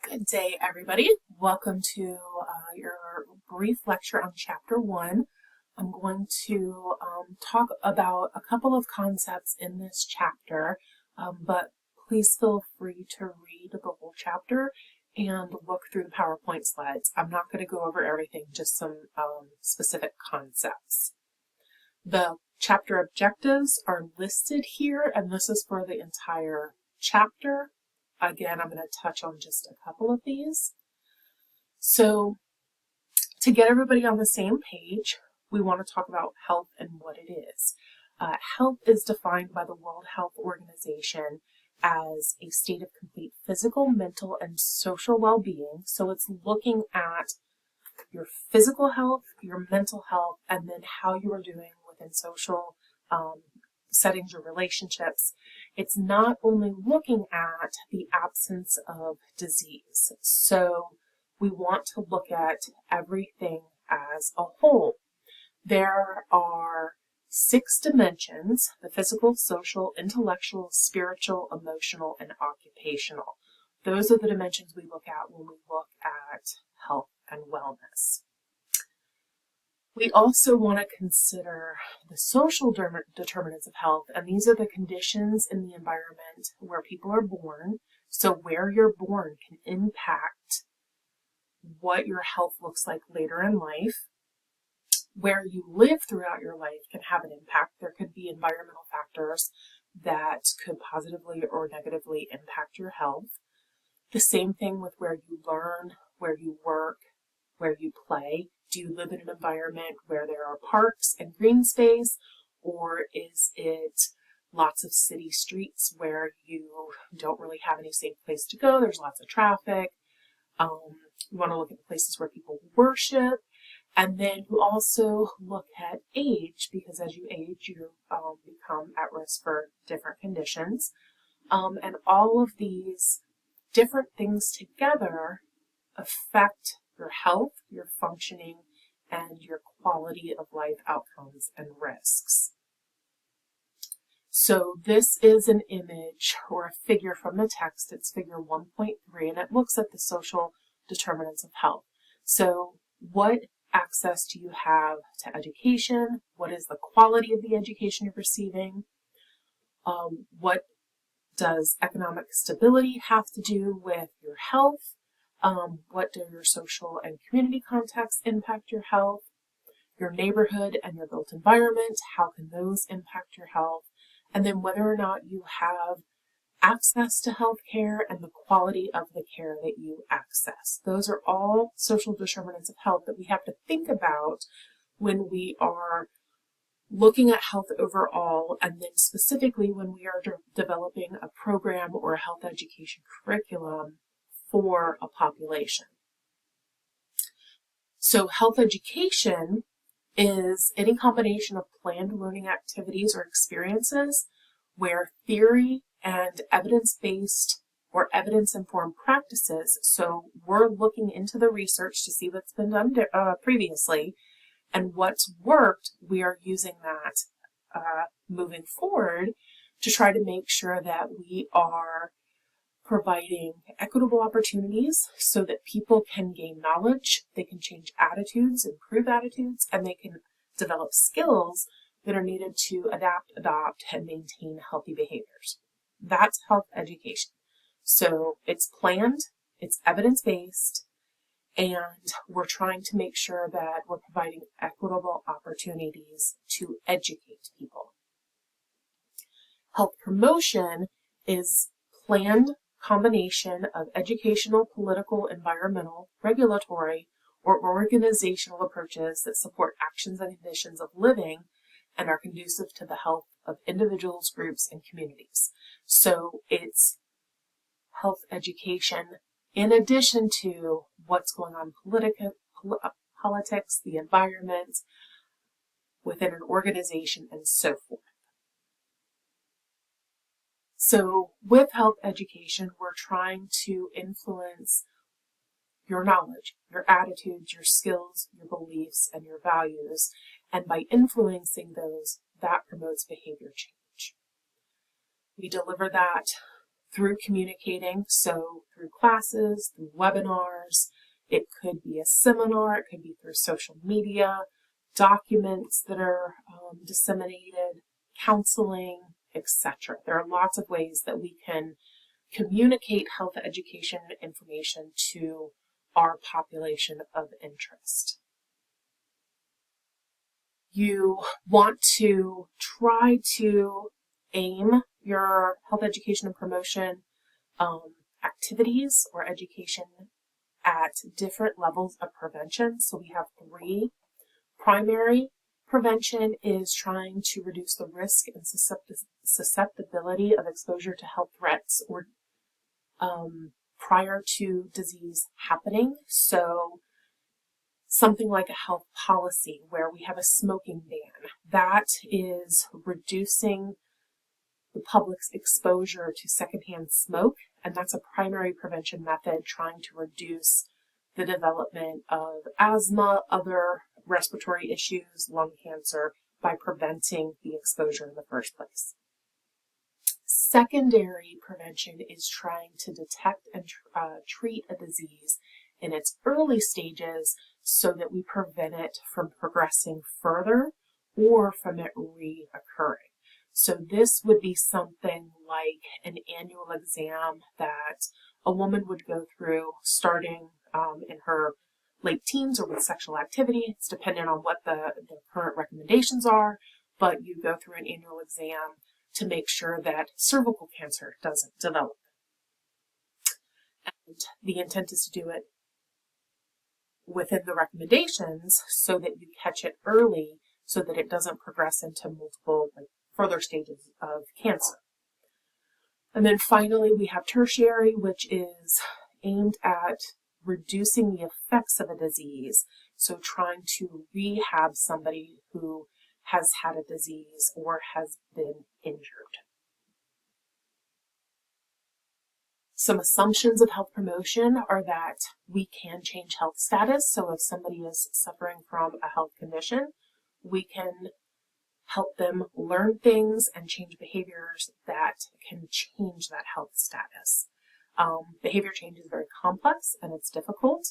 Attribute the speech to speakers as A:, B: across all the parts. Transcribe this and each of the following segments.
A: Good day, everybody. Welcome to your brief lecture on Chapter 1. I'm going to talk about a couple of concepts in this chapter, but please feel free to read the whole chapter and look through the PowerPoint slides. I'm not going to go over everything, just some specific concepts. The chapter objectives are listed here, and this is for the entire chapter. Again, I'm going to touch on just a couple of these. So to get everybody on the same page, we want to talk about health and what it is. Health is defined by the World Health Organization as a state of complete physical, mental, and social well-being. So it's looking at your physical health, your mental health, and then how you are doing within social settings, your relationships. It's not only looking at the absence of disease. So we want to look at everything as a whole. There are 6 dimensions: the physical, social, intellectual, spiritual, emotional, and occupational. Those are the dimensions we look at when we look at health and wellness. We also want to consider the social determinants of health, and these are the conditions in the environment where people are born. So where you're born can impact what your health looks like later in life. Where you live throughout your life can have an impact. There could be environmental factors that could positively or negatively impact your health. The same thing with where you learn, where you work, where you play. Do you live in an environment where there are parks and green space, or is it lots of city streets where you don't really have any safe place to go? There's lots of traffic. You want to look at the places where people worship. And then you also look at age, because as you age, you become at risk for different conditions. And all of these different things together affect your health, your functioning, and your quality of life outcomes and risks. So this is an image or a figure from the text. It's figure 1.3, and it looks at the social determinants of health. So what access do you have to education? What is the quality of the education you're receiving? What does economic stability have to do with your health? What do your social and community contexts impact your health? Your neighborhood and your built environment, how can those impact your health? And then whether or not you have access to health care and the quality of the care that you access. Those are all social determinants of health that we have to think about when we are looking at health overall, and then specifically when we are developing a program or a health education curriculum for a population. So health education is any combination of planned learning activities or experiences where theory and evidence-based or evidence-informed practices, so we're looking into the research to see what's been done previously, and what's worked, we are using that moving forward to try to make sure that we are providing equitable opportunities so that people can gain knowledge, they can change attitudes, improve attitudes, and they can develop skills that are needed to adapt, adopt, and maintain healthy behaviors. That's health education. So it's planned, it's evidence-based, and we're trying to make sure that we're providing equitable opportunities to educate people. Health promotion is planned combination of educational, political, environmental, regulatory, or organizational approaches that support actions and conditions of living and are conducive to the health of individuals, groups, and communities. So it's health education in addition to what's going on in politics, the environment, within an organization, and so forth. So with health education, we're trying to influence your knowledge, your attitudes, your skills, your beliefs, and your values. And by influencing those, that promotes behavior change. We deliver that through communicating, so through classes, through webinars. It could be a seminar. It could be through social media, documents that are disseminated, counseling, etc. There are lots of ways that we can communicate health education information to our population of interest. You want to try to aim your health education and promotion activities or education at different levels of prevention. So we have 3. Primary prevention is trying to reduce the risk and susceptibility of exposure to health threats or prior to disease happening. So something like a health policy where we have a smoking ban. That is reducing the public's exposure to secondhand smoke, and that's a primary prevention method trying to reduce the development of asthma, other respiratory issues, lung cancer, by preventing the exposure in the first place. Secondary prevention is trying to detect and treat a disease in its early stages so that we prevent it from progressing further or from it reoccurring. So this would be something like an annual exam that a woman would go through starting in her late teens or with sexual activity. It's dependent on what the current recommendations are, but you go through an annual exam to make sure that cervical cancer doesn't develop. And the intent is to do it within the recommendations so that you catch it early so that it doesn't progress into multiple further stages of cancer. And then finally we have tertiary, which is aimed at reducing the effects of a disease. So trying to rehab somebody who has had a disease or has been injured. Some assumptions of health promotion are that we can change health status. So if somebody is suffering from a health condition, we can help them learn things and change behaviors that can change that health status. Behavior change is very complex and it's difficult,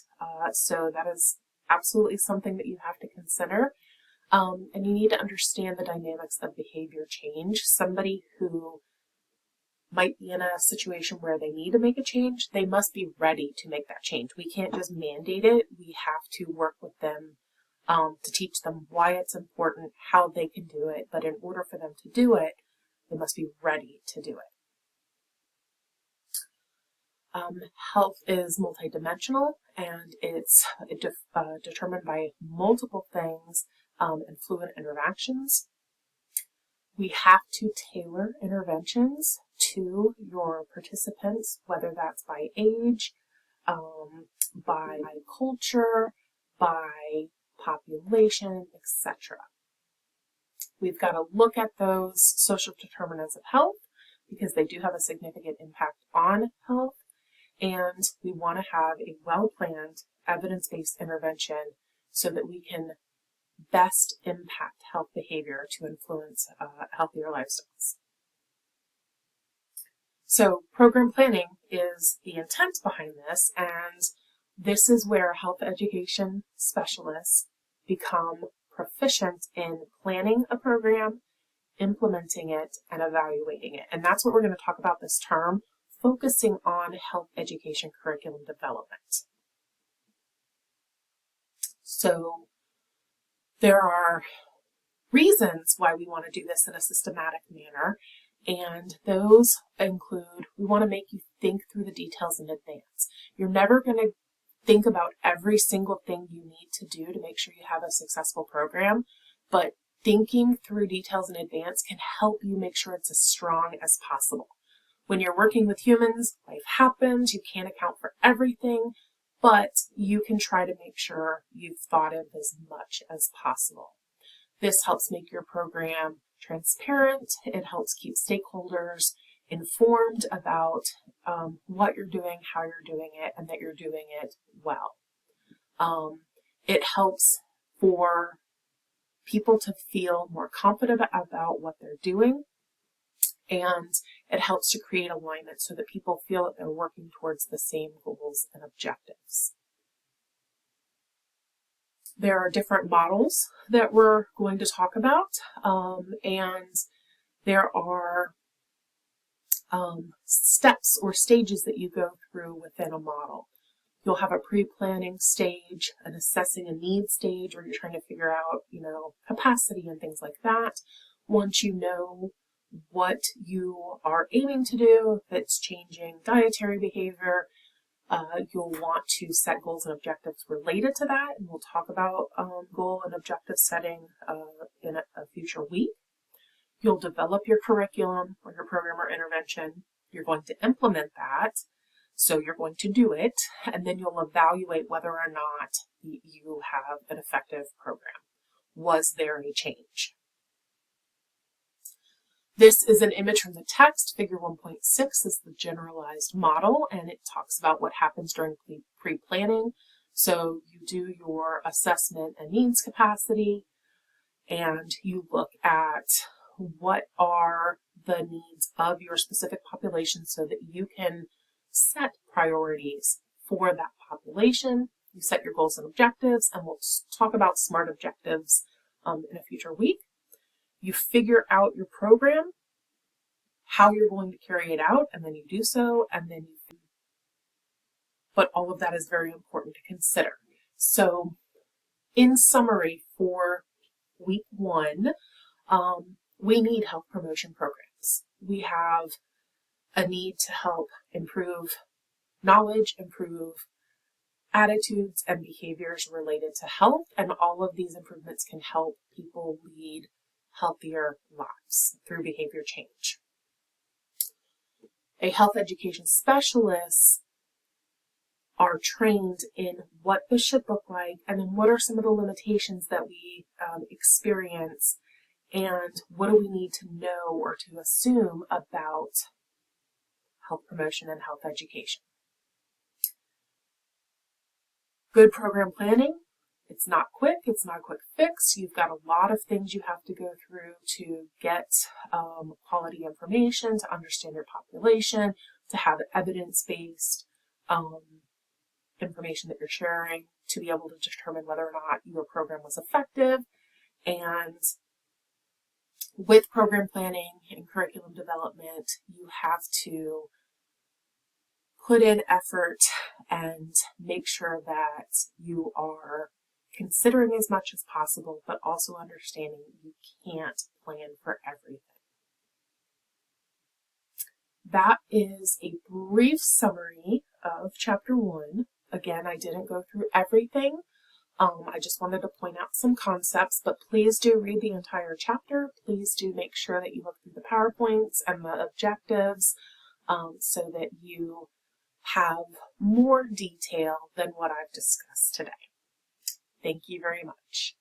A: so that is absolutely something that you have to consider. And you need to understand the dynamics of behavior change. Somebody who might be in a situation where they need to make a change, they must be ready to make that change. We can't just mandate it. We have to work with them to teach them why it's important, how they can do it. But in order for them to do it, they must be ready to do it. Health is multidimensional and it's determined by multiple things and fluid interactions. We have to tailor interventions to your participants, whether that's by age, by culture, by population, etc. We've got to look at those social determinants of health because they do have a significant impact on health. And we want to have a well-planned, evidence-based intervention so that we can best impact health behavior to influence healthier lifestyles. So program planning is the intent behind this, and this is where health education specialists become proficient in planning a program, implementing it, and evaluating it. And that's what we're going to talk about this term, focusing on health education curriculum development. So there are reasons why we want to do this in a systematic manner, and those include we want to make you think through the details in advance. You're never going to think about every single thing you need to do to make sure you have a successful program, but thinking through details in advance can help you make sure it's as strong as possible. When you're working with humans, life happens, you can't account for everything, but you can try to make sure you've thought of as much as possible. This helps make your program transparent. It helps keep stakeholders informed about what you're doing, how you're doing it, and that you're doing it well. It helps for people to feel more confident about what they're doing, and It helps to create alignment so that people feel that they're working towards the same goals and objectives. There are different models that we're going to talk about, and there are steps or stages that you go through within a model. You'll have a pre-planning stage, an assessing a need stage, where you're trying to figure out, capacity and things like that. Once you know what you are aiming to do, if it's changing dietary behavior, you'll want to set goals and objectives related to that, and we'll talk about goal and objective setting in a future week. You'll develop your curriculum or your program or intervention. You're going to implement that, so you're going to do it, and then you'll evaluate whether or not you have an effective program. Was there a change? This is an image from the text. Figure 1.6 is the generalized model, and it talks about what happens during pre-planning. So you do your assessment and needs capacity, and you look at what are the needs of your specific population so that you can set priorities for that population. You set your goals and objectives, and we'll talk about SMART objectives in a future week. You figure out your program, how you're going to carry it out, and then you do so, but all of that is very important to consider. So in summary, for week 1, we need health promotion programs. We have a need to help improve knowledge, improve attitudes and behaviors related to health, and all of these improvements can help people lead healthier lives through behavior change. A health education specialist are trained in what this should look like, and then what are some of the limitations that we experience, and what do we need to know or to assume about health promotion and health education. Good program planning. It's not quick. It's not a quick fix. You've got a lot of things you have to go through to get quality information, to understand your population, to have evidence-based information that you're sharing, to be able to determine whether or not your program was effective. And with program planning and curriculum development, you have to put in effort and make sure that you are considering as much as possible, but also understanding you can't plan for everything. That is a brief summary of Chapter 1. Again, I didn't go through everything. I just wanted to point out some concepts, but please do read the entire chapter. Please do make sure that you look through the PowerPoints and the objectives so that you have more detail than what I've discussed today. Thank you very much.